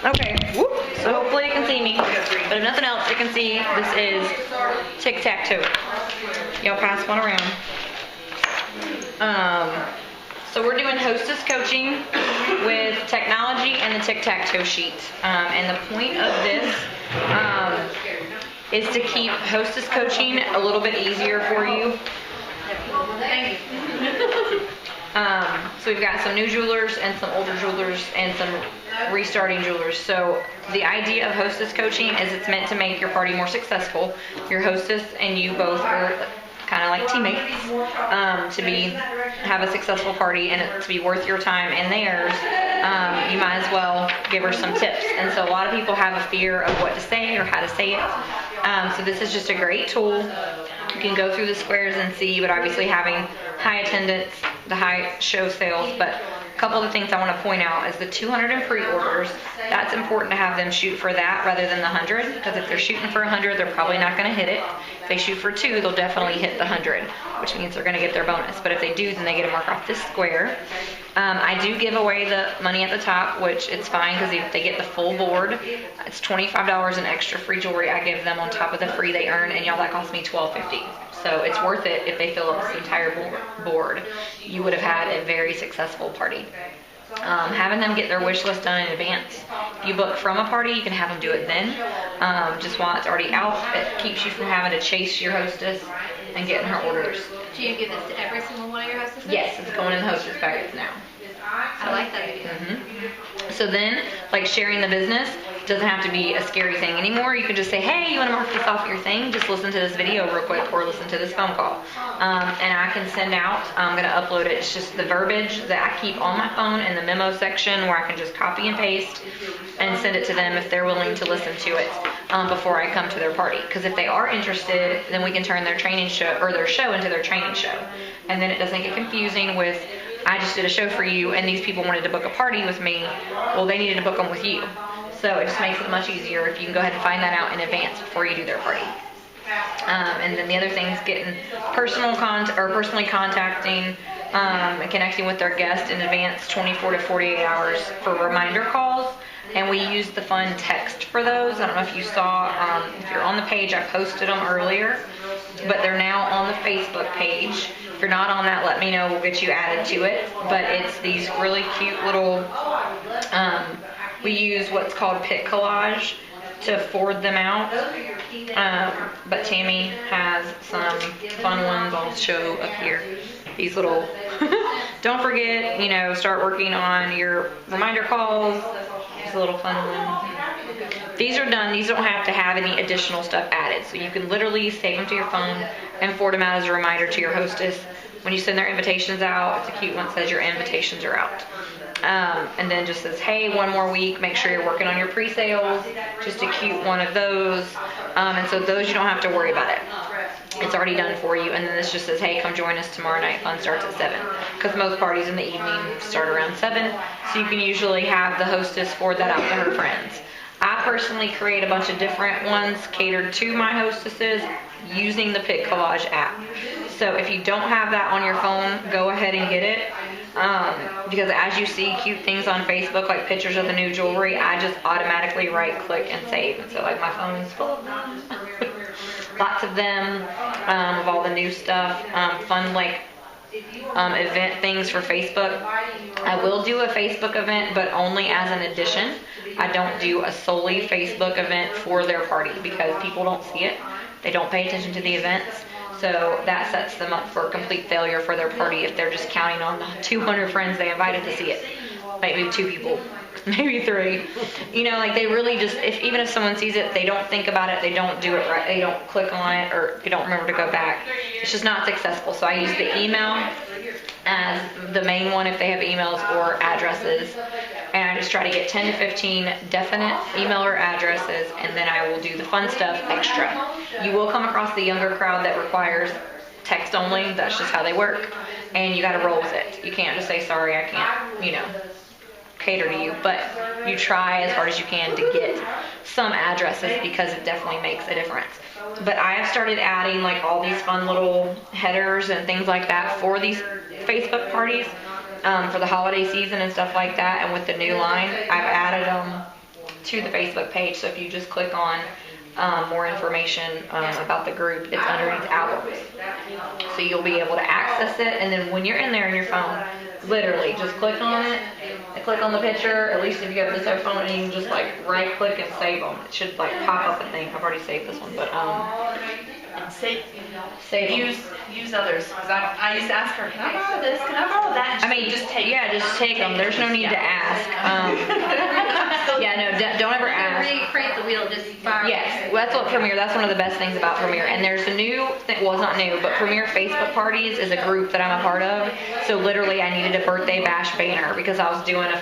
Okay, whoop. So hopefully you can see me, but if nothing else, you can see this is Tic Tac Toe. Y'all pass one around. So we're doing Hostess coaching with technology and the Tic Tac Toe sheet. And the point of this is to keep Hostess coaching a little bit easier for you. So we've got some new jewelers and some older jewelers and some restarting jewelers. So the idea of Hostess coaching is it's meant to make your party more successful. Your hostess and you both are kind of like teammates, to have a successful party and it to be worth your time and theirs. You might as well give her some tips. And so a lot of people have a fear of what to say or how to say it. So this is just a great tool. You can go through the squares and see, but obviously having high attendance, the high show sales. But a couple of the things I want to point out is the 200 in pre-orders. That's important to have them shoot for that rather than the 100, because if they're shooting for 100, they're probably not going to hit it. If they shoot for 2, they'll definitely hit the 100, which means they're going to get their bonus. But if they do, then they get to mark off this square. I do give away the money at the top, which it's fine because if they get the full board, it's $25 in extra free jewelry I give them on top of the free they earn, and y'all, that costs me $12.50. So it's worth it if they fill up this entire board. You would have had a very successful party. Having them get their wish list done in advance. If you book from a party, you can have them do it then. Just while it's already out, it keeps you from having to chase your hostess and getting her orders. Do you give this to every single one of your hostesses? Yes, it's going in the hostess packets now. I like that idea. So then, like sharing the business doesn't have to be a scary thing anymore. You can just say, hey, you want to mark this off your thing? Just listen to this video real quick or listen to this phone call. And I can send out, I'm going to upload it. It's just the verbiage that I keep on my phone in the memo section where I can just copy and paste and send it to them if they're willing to listen to it before I come to their party. Because if they are interested, then we can turn their training show or their show into their training show. And then it doesn't get confusing with, I just did a show for you and these people wanted to book a party with me. Well, they needed to book them with you. So it just makes it much easier if you can go ahead and find that out in advance before you do their party. And then the other thing is getting personally contacting and connecting with their guest in advance, 24 to 48 hours for reminder calls. And we use the fun text for those. I don't know if you saw, if you're on the page, I posted them earlier, but they're now on the Facebook page. If you're not on that, let me know. We'll get you added to it. But it's these really cute little, we use what's called Pit Collage to forward them out. But Tammy has some fun ones I'll show up here. These little, don't forget, start working on your reminder calls. It's a little fun one. These are done. These don't have to have any additional stuff added. So you can literally save them to your phone and forward them out as a reminder to your hostess. When you send their invitations out, it's a cute one that says your invitations are out. And then just says, hey, one more week, make sure you're working on your pre-sales. Just a cute one of those. And so those you don't have to worry about it. It's already done for you. And then this just says, hey, come join us tomorrow night. Fun starts at 7. Because most parties in the evening start around 7. So you can usually have the hostess forward that out to her friends. I personally create a bunch of different ones catered to my hostesses using the Pit Collage app. So if you don't have that on your phone, go ahead and get it. Because as you see cute things on Facebook, like pictures of the new jewelry, I just automatically right click and save. And so like my phone's full of them. Lots of them, of all the new stuff, fun like event things for Facebook. I will do a Facebook event, but only as an addition. I don't do a solely Facebook event for their party because people don't see it. They don't pay attention to the events. So that sets them up for complete failure for their party if they're just counting on the 200 friends they invited to see it. Maybe 2 people, maybe 3. Like they really just, even if someone sees it, they don't think about it, they don't do it right, they don't click on it, or they don't remember to go back. It's just not successful. So I use the email as the main one if they have emails or addresses. And I just try to get 10 to 15 definite email or addresses, and then I will do the fun stuff extra. You will come across the younger crowd that requires text only. That's just how they work. And you got to roll with it. You can't just say, sorry, I can't, cater to you. But you try as hard as you can to get some addresses because it definitely makes a difference. But I have started adding like all these fun little headers and things like that for these Facebook parties. For the holiday season and stuff like that, and with the new line, I've added them to the Facebook page. So if you just click on more information about the group, it's underneath albums. So you'll be able to access it, and then when you're in there on your phone, literally just click on it and click on the picture, at least if you have this iPhone, and you can just like right click and save them. It should like pop up a thing. I've already saved this one, but And save them. use others. Because I used to ask her, can I borrow this? Can I borrow that? I mean, just take them. There's no need to ask. Don't ever ask. Recreate the wheel, just fire. Yes, well, that's what Premiere, that's one of the best things about Premiere. And there's a new thing, well, it's not new, but Premiere Facebook Parties is a group that I'm a part of. So literally I needed a birthday bash banner because I was doing a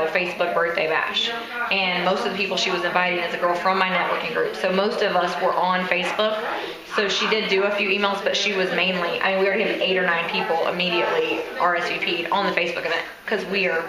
Facebook birthday bash. And most of the people she was inviting is a girl from my networking group. So most of us were on Facebook. So she did do a few emails, but she was mainly, I mean, we already have 8 or 9 people immediately RSVP'd on the Facebook event because we are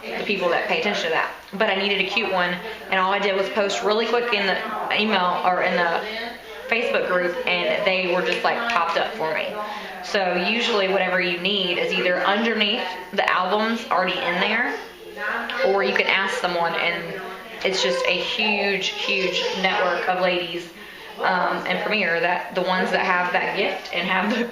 the people that pay attention to that. But I needed a cute one, and all I did was post really quick in the email or in the Facebook group, and they were just like popped up for me. So usually whatever you need is either underneath the albums already in there, or you can ask someone, and it's just a huge network of ladies and Premiere, that the ones that have that gift and have the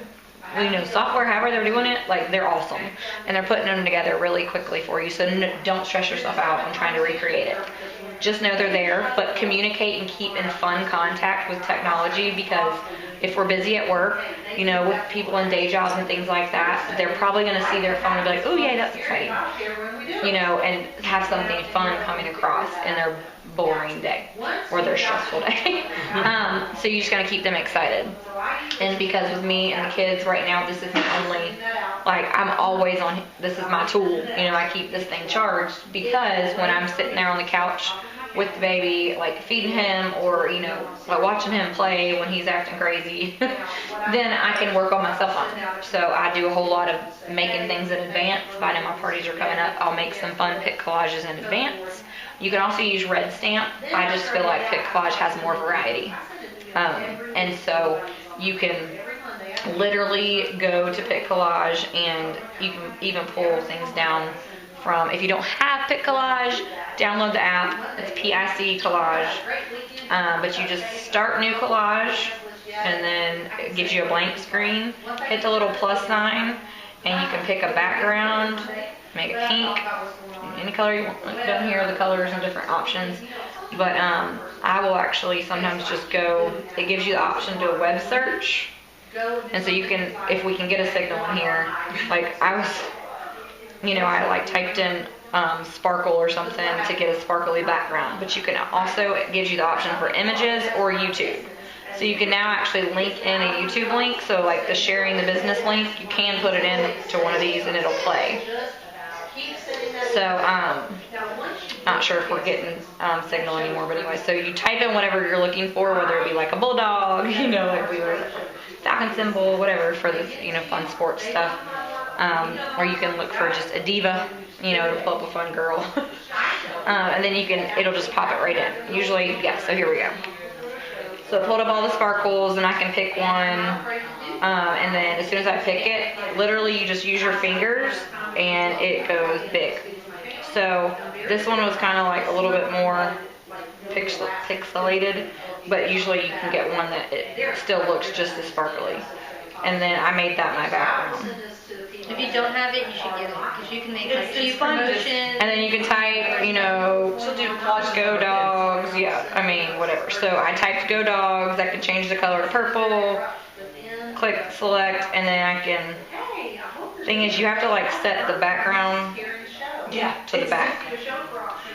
software, however they're doing it, like, they're awesome. And they're putting them together really quickly for you, so don't stress yourself out on trying to recreate it. Just know they're there, but communicate and keep in fun contact with technology, because if we're busy at work, with people in day jobs and things like that, they're probably going to see their phone and be like, oh yeah, that's exciting, and have something fun coming across in their boring day or their stressful day. So you just got to keep them excited. And because with me and the kids right now, this is my only, I'm always on, this is my tool. I keep this thing charged, because when I'm sitting there on the couch with the baby, feeding him or, watching him play when he's acting crazy, then I can work on my cell phone. So I do a whole lot of making things in advance. If I know my parties are coming up, I'll make some fun pic collages in advance. You can also use red stamp. I just feel like pic collage has more variety. And so you can literally go to pic collage, and you can even pull things down from, if you don't have pic collage, download the app. It's PIC collage. But you just start new collage, and then it gives you a blank screen. Hit the little plus sign, and you can pick a background, make it pink, any color you want. Down here are the colors and different options. But I will actually sometimes just go, it gives you the option to do a web search. And so you can, if we can get a signal in here, I typed in sparkle or something to get a sparkly background. But you can also, it gives you the option for images or YouTube. So you can now actually link in a YouTube link. So the sharing the business link, you can put it in to one of these and it'll play. So, not sure if we're getting signal anymore, but anyway, so you type in whatever you're looking for, whether it be a bulldog, we were falcon symbol, whatever, for this, fun sports stuff. Or you can look for just a diva, to pull up a fun girl. And then it'll just pop it right in. Usually, yeah, so here we go. So I pulled up all the sparkles, and I can pick one. And then as soon as I pick it, literally you just use your fingers and it goes big. So this one was kind of a little bit more pixelated, but usually you can get one that it still looks just as sparkly. And then I made that my background. If you don't have it, you should get it, because you can make cute promotions. And then you can type, she'll do go dogs, whatever. So I typed go dogs, I can change the color to purple, click select, and then I can, thing is you have to set the background to the back.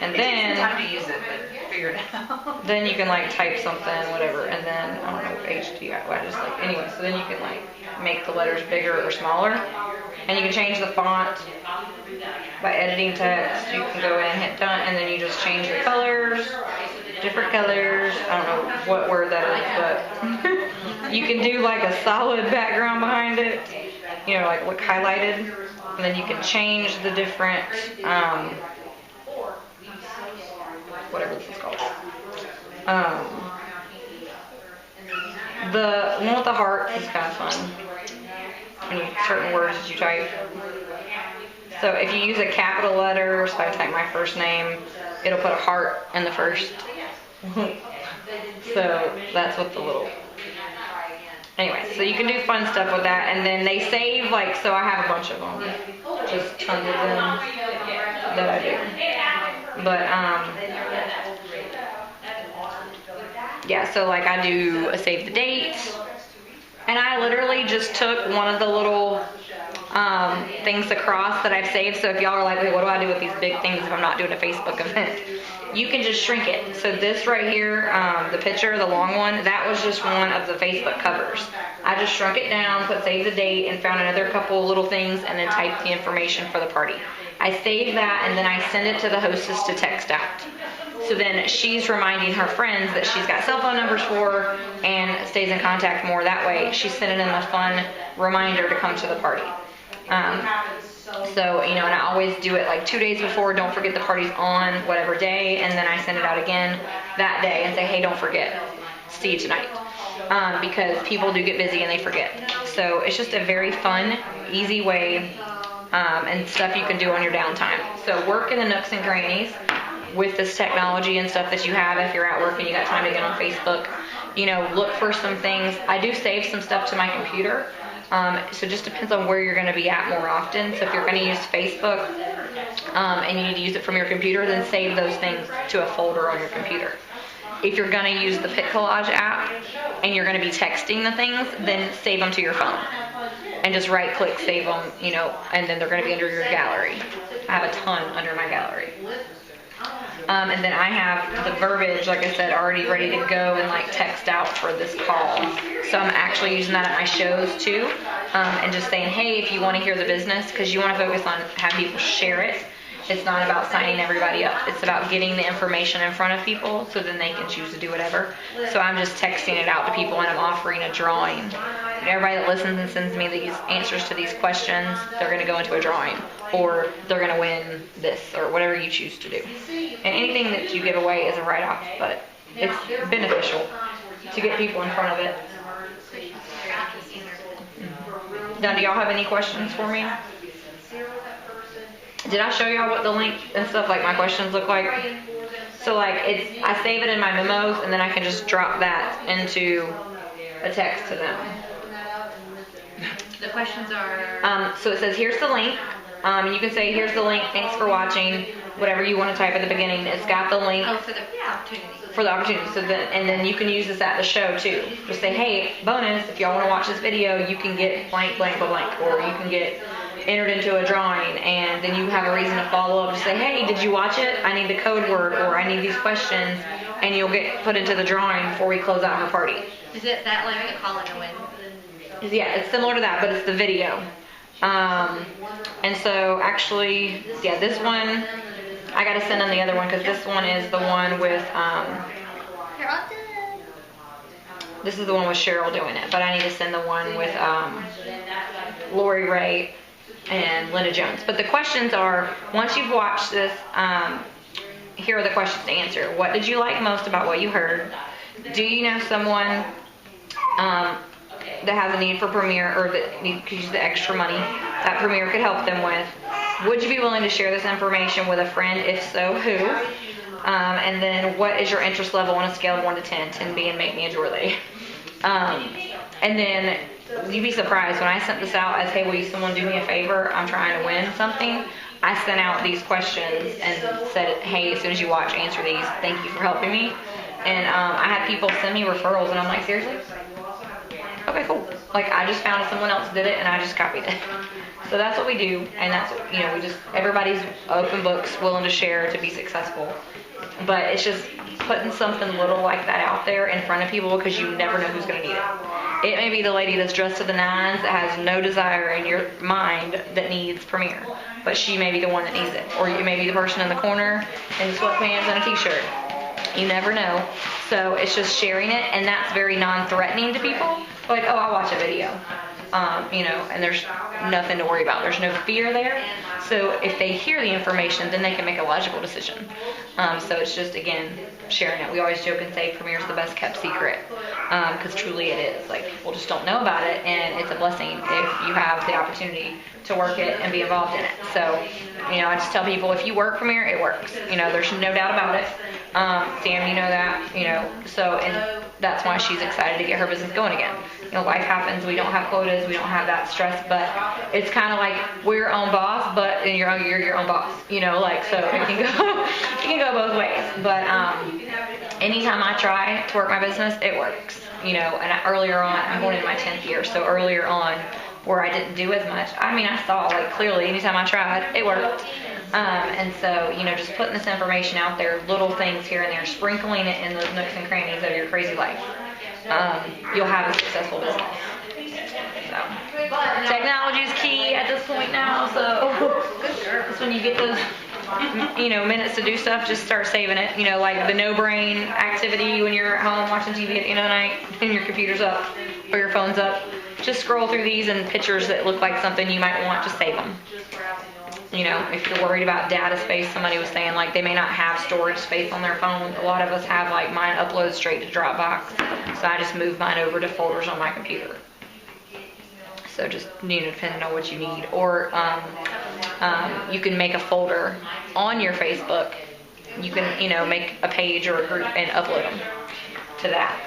And then time to use it, but figure it out. Then you can type something, whatever, and then I don't know, anyway, so then you can make the letters bigger or smaller. And you can change the font by editing text. You can go in and hit done, and then you just change the colors, different colors. I don't know what word that is, but you can do a solid background behind it, look highlighted, and then you can change the different, whatever this is called. The one with the hearts is kind of fun. Certain words that you type. So if you use a capital letter, so I type my first name, it'll put a heart in the first. So that's what the little. Anyway, so you can do fun stuff with that, and then they save, like, so I have a bunch of them, just tons of them that I do. But yeah, so like I do a save the date, and I literally just took one of the little things across that I've saved. So if y'all are like, wait, what do I do with these big things if I'm not doing a Facebook event? You can just shrink it. So this right here, the picture, the long one, that was just one of the Facebook covers. I just shrunk it down, put save the date, and found another couple little things, and then typed the information for the party. I save that, and then I send it to the hostess to text out. So then she's reminding her friends that she's got cell phone numbers for and stays in contact more that way. She's sending them a fun reminder to come to the party. So, you know, and I always do it like 2 days before. Don't forget the party's on whatever day, and then I send it out again that day and say, hey, don't forget. See you tonight. Because people do get busy and they forget. So it's just a very fun, easy way and stuff you can do on your downtime. So work in the nooks and crannies with this technology and stuff that you have. If you're at work and you got time to get on Facebook, you know, look for some things. I do save some stuff to my computer. So it just depends on where you're going to be at more often. So if you're going to use Facebook and you need to use it from your computer, then save those things to a folder on your computer. If you're going to use the Pic Collage app and you're going to be texting the things, then save them to your phone. And just right click, save them, you know, and then they're going to be under your gallery. I have a ton under my gallery. And then I have the verbiage, like I said, already ready to go and like text out for this call. So I'm actually using that at my shows too. And just saying, hey, if you want to hear the business, because you want to focus on having people share it. It's not about signing everybody up. It's about getting the information in front of people so then they can choose to do whatever. So I'm just texting it out to people, and I'm offering a drawing. And everybody that listens and sends me these answers to these questions, they're going to go into a drawing, or they're going to win this, or whatever you choose to do. And anything that you give away is a write-off, but it's beneficial to get people in front of it. Now, do y'all have any questions for me? Did I show y'all what the link and stuff, like my questions look like? So like I save it in my memos, and then I can just drop that into a text to them. The questions are... So it says, here's the link. You can say, here's the link, thanks for watching, whatever you want to type at the beginning. It's got the link. Oh, for the opportunity. For the opportunity. So then, and then you can use this at the show too. Just say, hey, bonus, if y'all want to watch this video, you can get blank, blank, blank, or you can get entered into a drawing, and then you have a reason to follow up. Just say, hey, did you watch it? I need the code word, or I need these questions, and you'll get put into the drawing before we close out her party. Is it that like the call and a win? Yeah, it's similar to that, but it's the video. And so actually, yeah, this one, I got to send in the other one, because this one is the one with, You're all done. this is the one with Cheryl doing it, but I need to send the one with Lori Ray and Linda Jones. But the questions are, once you've watched this, here are the questions to answer. What did you like most about what you heard? Do you know someone that has a need for Premier, or that could use the extra money that Premier could help them with? Would you be willing to share this information with a friend? If so, who? And then what is your interest level on a scale of 1 to 10? 10 being make me a jewelry. And then you'd be surprised when I sent this out as, hey, will someone do me a favor? I'm trying to win something. I sent out these questions and said, hey, as soon as you watch, answer these. Thank you for helping me. And I had people send me referrals, and I'm like, seriously? Okay, cool. Like, I just found someone else did it, and I just copied it. So that's what we do, and that's what, you know, everybody's open books, willing to share to be successful. But it's just putting something little like that out there in front of people, because you never know who's going to need it. It may be the lady that's dressed to the nines that has no desire in your mind that needs Premier, but she may be the one that needs it. Or you may be the person in the corner in sweatpants and a t-shirt. You never know. So it's just sharing it, and that's very non-threatening to people. Like, oh, I'll watch a video. You know, and there's nothing to worry about. There's no fear there. So if they hear the information, then they can make a logical decision. So it's just, again, sharing it. We always joke and say Premier's the best kept secret. because truly it is. Like, people just don't know about it, and it's a blessing if you have the opportunity to work it and be involved in it. So, I just tell people, if you work from here, it works. There's no doubt about it. Sam, you know that, so, and that's why she's excited to get her business going again. Life happens, we don't have quotas, we don't have that stress, but it's kind of like we're your own boss, but you're your own boss, so it can go both ways. But anytime I try to work my business, it works, and earlier on, I'm going into my 10th year, so earlier on, where I didn't do as much, I saw, clearly, anytime I tried, it worked. And so, just putting this information out there, little things here and there, sprinkling it in those nooks and crannies of your crazy life, you'll have a successful business. So, technology is key at this point now, so it's when you get those, minutes to do stuff, just start saving it. Like the no-brain activity when you're at home watching TV at the end of the night and your computer's up or your phone's up. Just scroll through these and pictures that look like something you might want, just save them. If you're worried about data space, somebody was saying they may not have storage space on their phone. A lot of us have mine uploads straight to Dropbox, so I just move mine over to folders on my computer. So just depending on what you need, or you can make a folder on your Facebook. You can make a page or a group and upload them to that.